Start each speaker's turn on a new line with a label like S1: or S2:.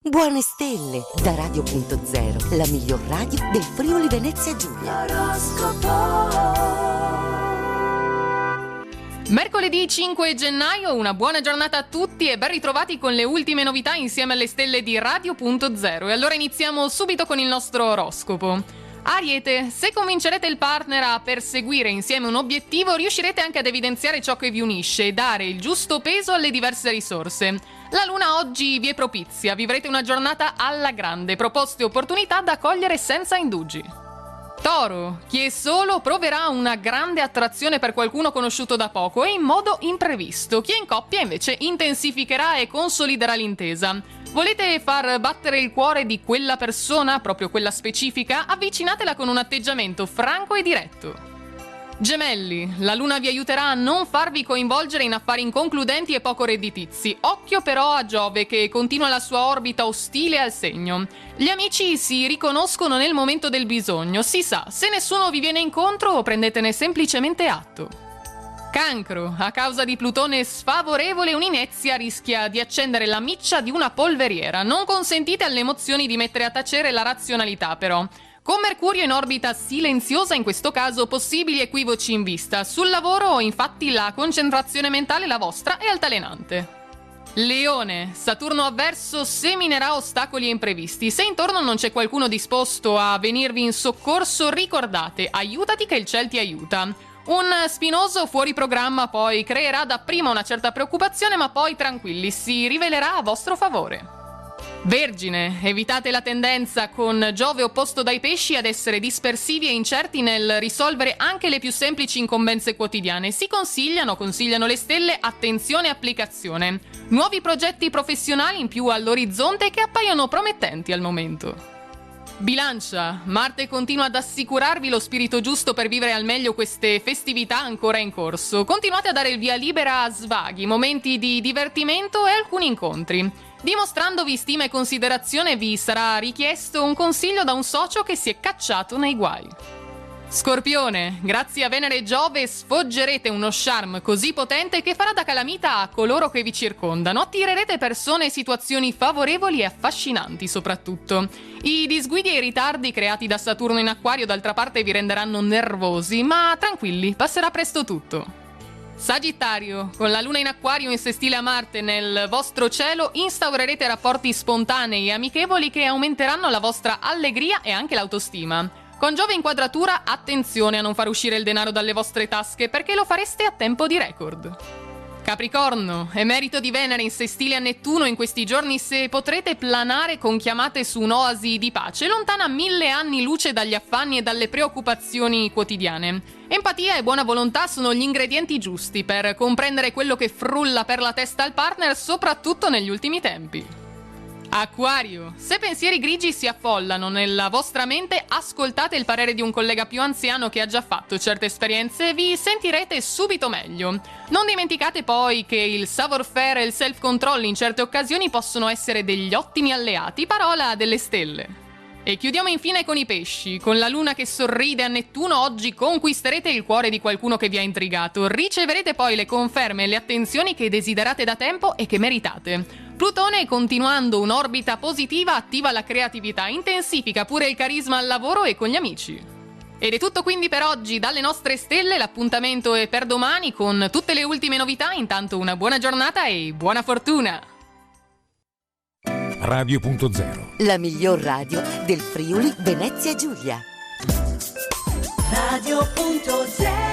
S1: Buone stelle da Radio.0, la miglior radio del Friuli Venezia Giulia.
S2: Mercoledì 5 gennaio, una buona giornata a tutti e ben ritrovati con le ultime novità insieme alle stelle di Radio.0. E allora iniziamo subito con il nostro oroscopo. Ariete, se convincerete il partner a perseguire insieme un obiettivo, riuscirete anche ad evidenziare ciò che vi unisce e dare il giusto peso alle diverse risorse. La luna oggi vi è propizia, vivrete una giornata alla grande, proposte e opportunità da cogliere senza indugi. Toro, chi è solo proverà una grande attrazione per qualcuno conosciuto da poco e in modo imprevisto. Chi è in coppia invece intensificherà e consoliderà l'intesa. Volete far battere il cuore di quella persona, proprio quella specifica? Avvicinatela con un atteggiamento franco e diretto. Gemelli, la luna vi aiuterà a non farvi coinvolgere in affari inconcludenti e poco redditizi. Occhio però a Giove che continua la sua orbita ostile al segno. Gli amici si riconoscono nel momento del bisogno. Si sa, se nessuno vi viene incontro, prendetene semplicemente atto. Cancro, a causa di Plutone sfavorevole, un'inezia rischia di accendere la miccia di una polveriera. Non consentite alle emozioni di mettere a tacere la razionalità, però. Con Mercurio in orbita silenziosa, in questo caso possibili equivoci in vista. Sul lavoro, infatti, la concentrazione mentale, la vostra, è altalenante. Leone, Saturno avverso seminerà ostacoli e imprevisti. Se intorno non c'è qualcuno disposto a venirvi in soccorso, ricordate, aiutati che il ciel ti aiuta. Un spinoso fuori programma poi creerà dapprima una certa preoccupazione, ma poi tranquilli, si rivelerà a vostro favore. Vergine, evitate la tendenza con Giove opposto dai pesci ad essere dispersivi e incerti nel risolvere anche le più semplici incombenze quotidiane. Consigliano le stelle, attenzione e applicazione. Nuovi progetti professionali in più all'orizzonte che appaiono promettenti al momento. Bilancia, Marte continua ad assicurarvi lo spirito giusto per vivere al meglio queste festività ancora in corso. Continuate a dare il via libera a svaghi, momenti di divertimento e alcuni incontri. Dimostrandovi stima e considerazione vi sarà richiesto un consiglio da un socio che si è cacciato nei guai. Scorpione, grazie a Venere e Giove sfoggerete uno charme così potente che farà da calamita a coloro che vi circondano. Attirerete persone e situazioni favorevoli e affascinanti soprattutto. I disguidi e i ritardi creati da Saturno in Acquario d'altra parte vi renderanno nervosi, ma tranquilli, passerà presto tutto. Sagittario, con la luna in Acquario in sestile a Marte nel vostro cielo instaurerete rapporti spontanei e amichevoli che aumenteranno la vostra allegria e anche l'autostima. Con Giove in quadratura, attenzione a non far uscire il denaro dalle vostre tasche perché lo fareste a tempo di record. Capricorno, è merito di Venere in sestile a Nettuno in questi giorni se potrete planare con chiamate su un'oasi di pace, lontana 1000 anni luce dagli affanni e dalle preoccupazioni quotidiane. Empatia e buona volontà sono gli ingredienti giusti per comprendere quello che frulla per la testa al partner, soprattutto negli ultimi tempi. Acquario, se pensieri grigi si affollano nella vostra mente, ascoltate il parere di un collega più anziano che ha già fatto certe esperienze e vi sentirete subito meglio. Non dimenticate poi che il savoir-faire e il self-control in certe occasioni possono essere degli ottimi alleati, parola delle stelle. E chiudiamo infine con i pesci. Con la luna che sorride a Nettuno oggi conquisterete il cuore di qualcuno che vi ha intrigato. Riceverete poi le conferme e le attenzioni che desiderate da tempo e che meritate. Plutone, continuando un'orbita positiva, attiva la creatività, intensifica pure il carisma al lavoro e con gli amici. Ed è tutto quindi per oggi dalle nostre stelle, l'appuntamento è per domani con tutte le ultime novità. Intanto una buona giornata e buona fortuna!
S3: Radio.0,
S1: la miglior radio del Friuli Venezia Giulia.
S4: Radio.0